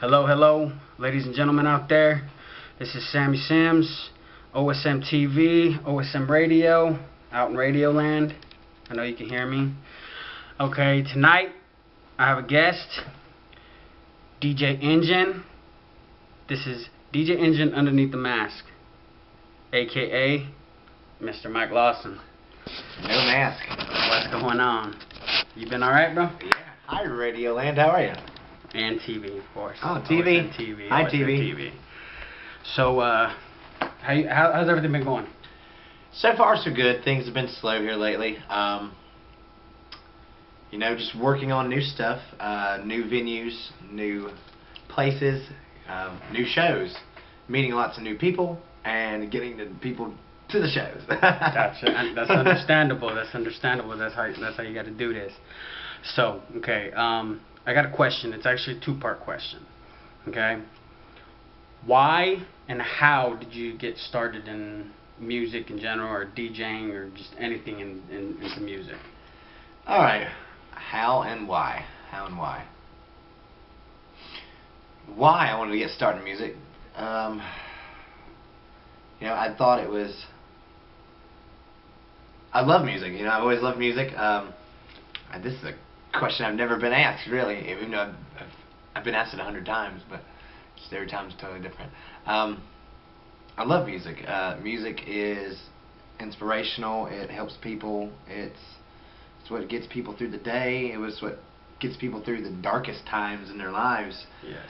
Hello, hello, ladies and gentlemen out there. This is Sammy Sims, OSM TV, OSM Radio, out in Radio Land. I know you can hear me. Okay, tonight I have a guest, DJ INgen. This is DJ INgen underneath the mask, aka Mr. Mike Lawson. No mask. What's going on? You been alright, bro? Yeah. Hi, Radio Land. How are you? And TV, of course. Oh, TV. TV. Hi, TV. So, how's everything been going? So far, so good. Things have been slow here lately. Just working on new stuff, new venues, new places, new shows, meeting lots of new people, and getting the people to the shows. Gotcha. That's understandable. That's understandable. That's how you got to do this. So, okay. I got a question. It's actually a two-part question. Okay. Why and how did you get started in music in general, or DJing, or just anything into music? All right. How and why? How and why? Why I wanted to get started in music? I thought it was. I love music. I've always loved music. This is a question I've never been asked, really, even though I've been asked it 100 times, but just every time it's totally different. I love music. Music is inspirational. It helps people. It's what gets people through the day. It was what gets people through the darkest times in their lives. Yes.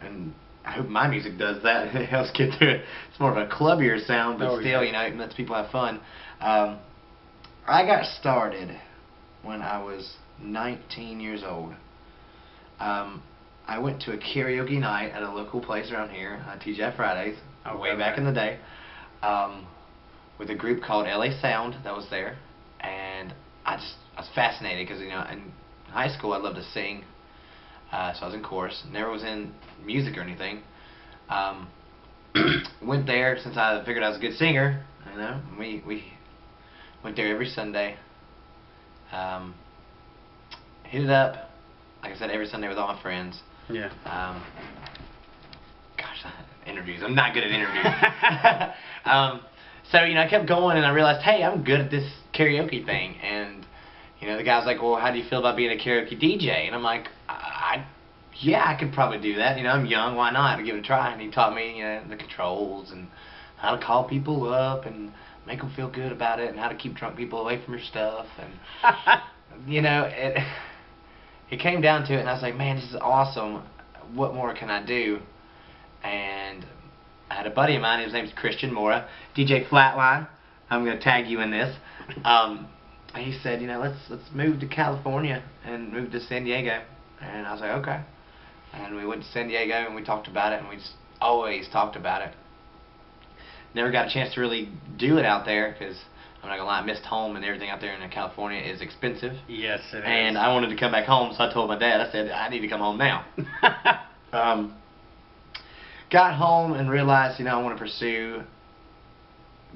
And I hope my music does that. It helps get through it. It's more of a clubbier sound, but still, it lets people have fun. I got started when I was 19 years old. I went to a karaoke night at a local place around here, TGI Fridays, way back in the day, with a group called LA Sound that was there, and I was fascinated because in high school I loved to sing, so I was in chorus. Never was in music or anything. Went there since I figured I was a good singer. We went there every Sunday. Hit it up, like I said, every Sunday with all my friends. Yeah. Interviews. I'm not good at interviews. So I kept going, and I realized, hey, I'm good at this karaoke thing. And the guy was like, well, how do you feel about being a karaoke DJ? And I'm like, yeah, I could probably do that. I'm young, why not? I'd give it a try. And he taught me, the controls and how to call people up and make them feel good about it, and how to keep drunk people away from your stuff. And it came down to it, and I was like, man, this is awesome. What more can I do? And I had a buddy of mine, his name's Christian Mora, DJ Flatline. I'm going to tag you in this. He said, let's move to California and move to San Diego. And I was like, okay. And we went to San Diego, and we talked about it, and we just always talked about it. Never got a chance to really do it out there, because I'm not going to lie, I missed home, and everything out there in California is expensive. Yes, it is. And I wanted to come back home, so I told my dad, I said, I need to come home now. Got home and realized, I want to pursue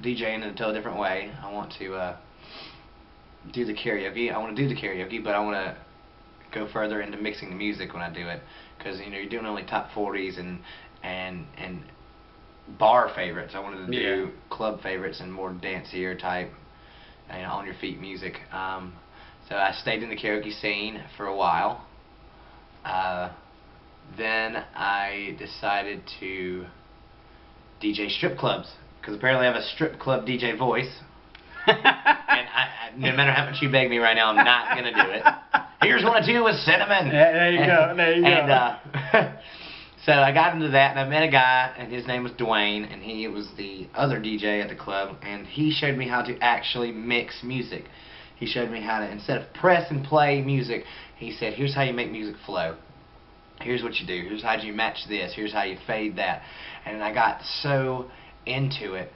DJing in a totally different way. I want to do the karaoke. I want to do the karaoke, but I want to go further into mixing the music when I do it, because you're doing only top 40s and bar favorites. I wanted to do club favorites and more dancier type, on your feet music. So I stayed in the karaoke scene for a while. Then I decided to DJ strip clubs, because apparently I have a strip club DJ voice. And no matter how much you beg me right now, I'm not going to do it. Here's what I do with cinnamon. There you go. There you go. So I got into that, and I met a guy, and his name was Dwayne, and he was the other DJ at the club, and he showed me how to actually mix music. He showed me how to, instead of press and play music, he said, here's how you make music flow. Here's what you do. Here's how you match this. Here's how you fade that. And I got so into it.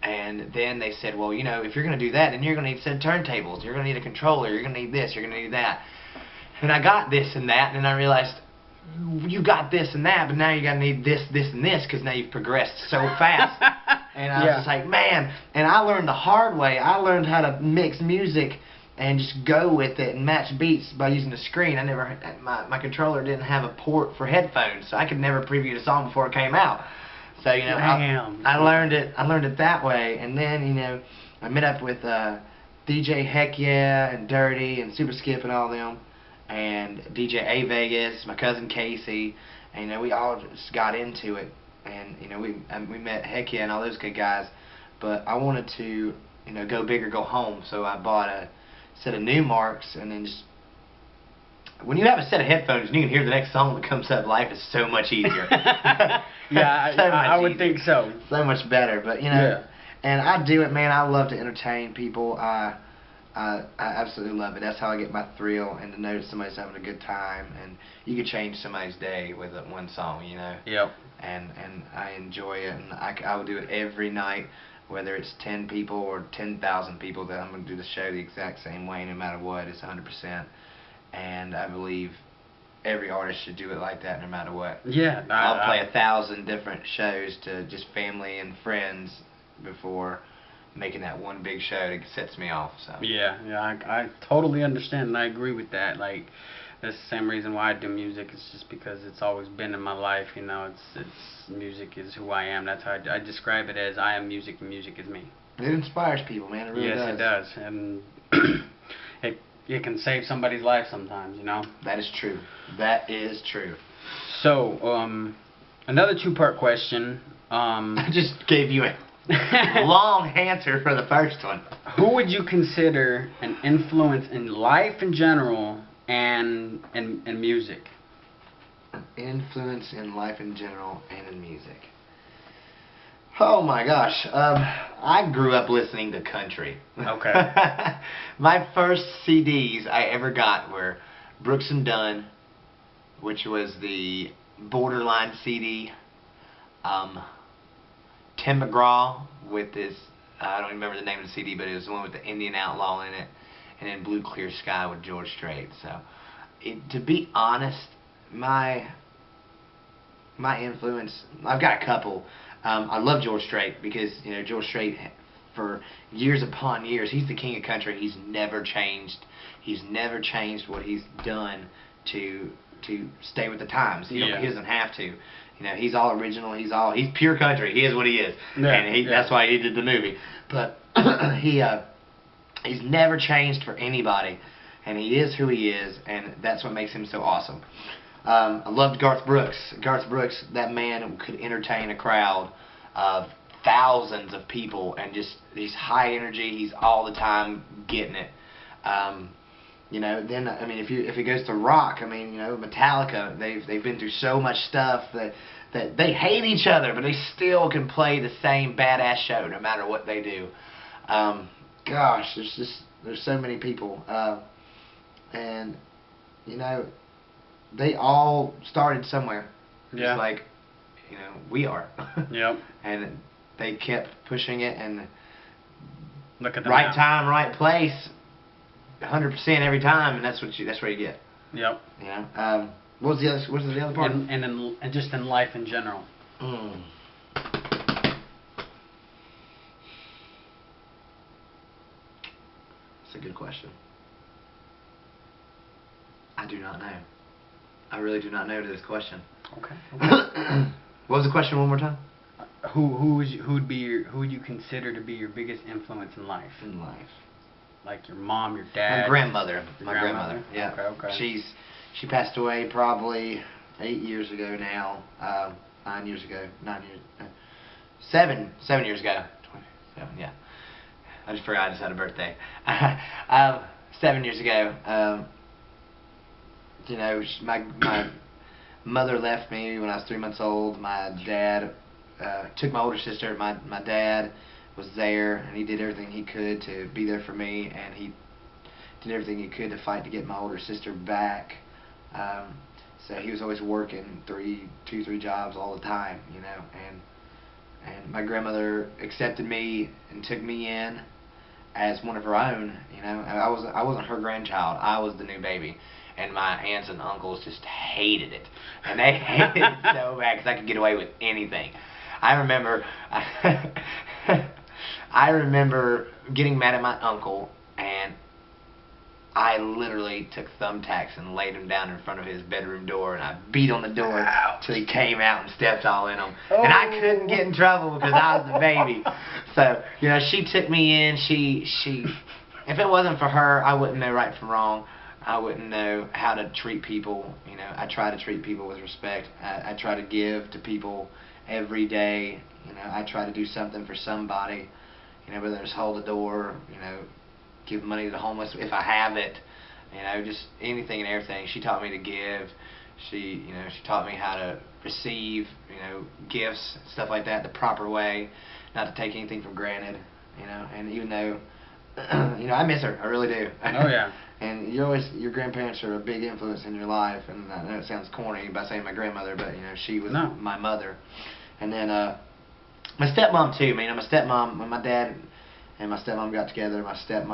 And then they said, well, if you're going to do that, then you're going to need set turntables. You're going to need a controller. You're going to need this. You're going to need that. And I got this and that, and then I realized, you got this and that, but now you're going to need this, this, and this, because now you've progressed so fast. And I was just like, man. And I learned the hard way. I learned how to mix music and just go with it and match beats by using the screen. I never, my controller didn't have a port for headphones, so I could never preview the song before it came out. So you know, I learned it that way, and then you know, I met up with DJ Heck Yeah and Dirty and Super Skip and all them, and DJ A Vegas, my cousin Casey, and you know, we all just got into it, and you know, we met Heck Yeah and all those good guys, but I wanted to, you know, go big or go home, so I bought a set of Newmarks, and then just, when you have a set of headphones and you can hear the next song that comes up, life is so much easier. Yeah, so I would think so. So much better, but you know, and I do it, man. I love to entertain people. I absolutely love it. That's how I get my thrill, and to know that somebody's having a good time, and you can change somebody's day with one song, you know. Yep. And I enjoy it, and I will do it every night, whether it's 10 people or 10,000 people. That I'm going to do the show the exact same way, no matter what. It's 100%, and I believe every artist should do it like that, no matter what. Yeah. I'll play 1,000 different shows to just family and friends before making that one big show that sets me off. So yeah, I totally understand, and I agree with that. Like, that's the same reason why I do music. It's just because it's always been in my life. You know, it's music is who I am. That's how I describe it as I am music, and music is me. It inspires people, man. It really does. Yes, it does, and it can save somebody's life sometimes. You know. That is true. That is true. So, another two-part question. I just gave you a long answer for the first one. Who would you consider an influence in life in general and music? An influence in life in general and in music. Oh my gosh. I grew up listening to country. Okay. My first CDs I ever got were Brooks and Dunn, which was the Borderline CD. Tim McGraw with this, I don't remember the name of the CD, but it was the one with the Indian Outlaw in it, and then Blue Clear Sky with George Strait. So, to be honest, my influence, I've got a couple. I love George Strait because, you know, George Strait, for years upon years, he's the king of country. He's never changed. He's never changed what he's done to stay with the times. He doesn't have to. You know, he's all original. He's pure country. He is what he is, and that's why he did the movie. But he's never changed for anybody, and he is who he is, and that's what makes him so awesome. I loved Garth Brooks. Garth Brooks, that man could entertain a crowd of thousands of people, and he's high energy. He's all the time getting it. You know, then I mean, if it goes to rock, I mean, you know, Metallica, they've been through so much stuff that they hate each other, but they still can play the same badass show no matter what they do. Gosh, there's so many people, and you know, they all started somewhere. Yeah. Just like, you know, we are. Yep. And they kept pushing it, and look at the right time, right place. 100% every time, and that's where you get. Yep. You know. What was the other part? And just in life in general. That's a good question. I do not know. I really do not know to this question. Okay. What was the question one more time? Who would you consider to be your biggest influence in life? In life. Like your mom, your dad. My grandmother. Yeah. Okay. She passed away probably 8 years ago now. 9 years ago. 7 years ago. 27. Yeah. I just forgot I just had a birthday. 7 years ago. You know, my mother left me when I was 3 months old. My dad took my older sister. My dad was there, and he did everything he could to be there for me, and he did everything he could to fight to get my older sister back. So he was always working 2-3 jobs all the time, you know, and my grandmother accepted me and took me in as one of her own, you know. I wasn't her grandchild. I was the new baby. And my aunts and uncles just hated it. And they hated it so bad because I could get away with anything. I remember getting mad at my uncle, and I literally took thumbtacks and laid him down in front of his bedroom door, and I beat on the door till he came out and stepped all in them. Oh. And I couldn't get in trouble because I was the baby. So, you know, she took me in. She if it wasn't for her, I wouldn't know right from wrong. I wouldn't know how to treat people. You know, I try to treat people with respect. I try to give to people every day. You know, I try to do something for somebody. You know, whether it's hold the door, you know, give money to the homeless if I have it. You know, just anything and everything. She taught me to give. She taught me how to receive, you know, gifts, stuff like that, the proper way, not to take anything for granted. You know, and even though, you know, I miss her, I really do. Oh yeah. And your grandparents are a big influence in your life, and I know it sounds corny by saying my grandmother, but you know, she was my mother. And then my stepmom too, man. My stepmom, when my dad and my stepmom got together, my stepmom